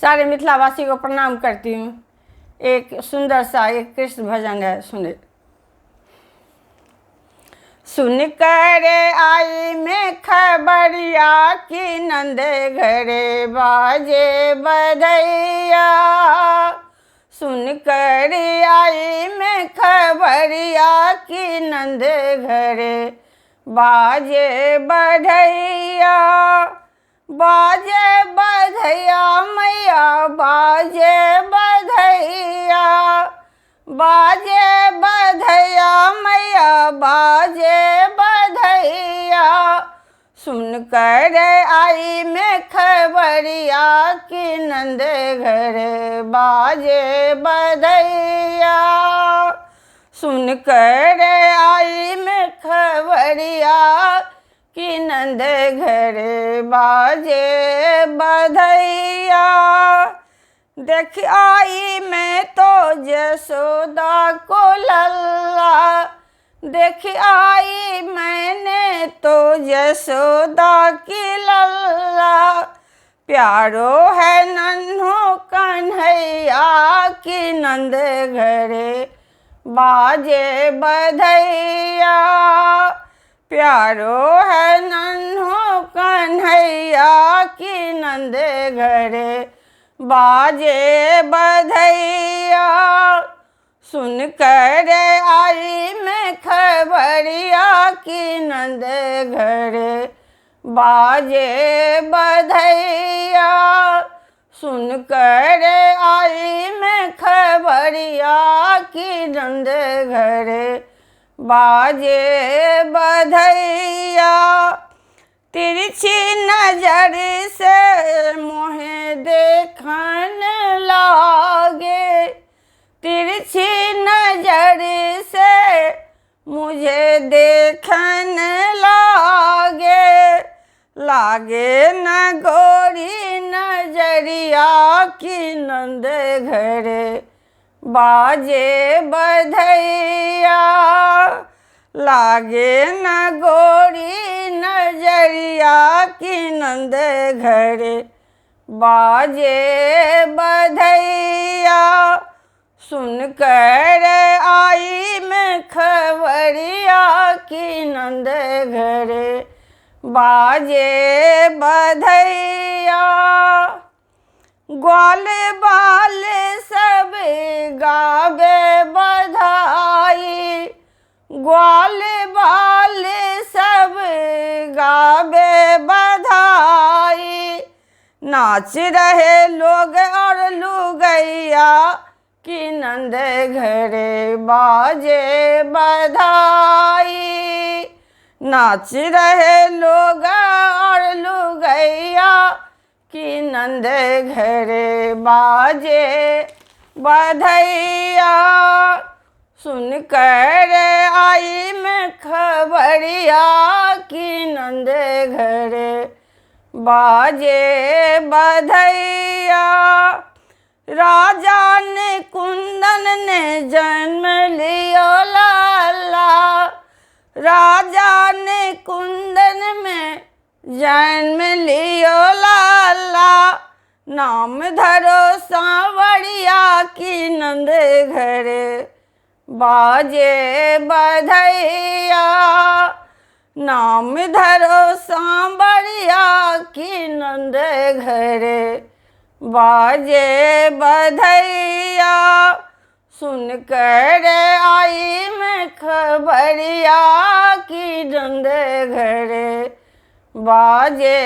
सारे मिथिलावासी को प्रणाम करती हूँ। एक सुंदर सा एक कृष्ण भजन है, सुने। सुन कर आई मैं खबरिया कि नंद घरे बाजे बधैया। सुन कर आई मैं खबरिया कि नंद घरे बाजे बधैया। बाजे बधैया मैया बाजे बधैया। बाजे बधैया मैया बाजे बधैया। सुन कर आई मैं खबरिया कि नंद घरे बाजे बधैया। सुन कर आई मैं खबरिया कि नंद घरे बाजे बधैया। देख आई मैं तो जसोदा को लल्ला। देख आई मैंने तो जसोदा की लल्ला। प्यारो है नन्हो कन्हैया कि नंद घरे बाजे बधैया। प्यारो है नन्हो कन्हैया कि नंद घरे बाजे बधैया। सुन कर आई मैं खबरिया कि नंद घरे बाजे बधैया। सुन कर आई मैं खबरिया कि नंद घरे बाजे बधैया। तिरछी नजर से मोहे देखन लागे। तिरछी नजर से मुझे देखन लागे। लागे न गोरी नजरिया कि नंद घरे बाजे बधैया। लागे न गोरी नजरिया कि नंद घरे बाजे बधैया। सुन कर आई मैं खबरिया कि नंद घरे बाजे बधैया। ग्वाल बाल सब गावे बधाई। ग्वाल बाल सब गावे बधाई। नाच रहे लोग और लुगैया कि नंद घरे बाजे बधाई। नाच रहे लोग और लुगैया कि नंद घरे बाजे बधैया। सुन कर आई मैं खबरिया कि नंद घरे बाजे बधैया। राजा ने कुंदन ने जन्म लियो लाला। राजा ने कुंदन में जन्म लियो लाला। नाम धरो सांवरिया कि नंद घरे बाजे बधैया। नाम धरो सांवरिया कि नंद घरे बाजे बधैया। सुन कर आई मैं खबरिया कि नंद घरे बाजे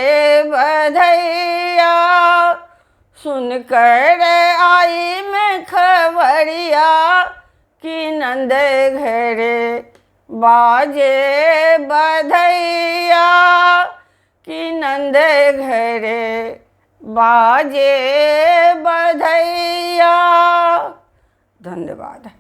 बधैया। सुन कर आई मैं खबरिया कि नंद घरे बाजे बधैया। कि नंद घरे बाजे बधैया। धन्यवाद।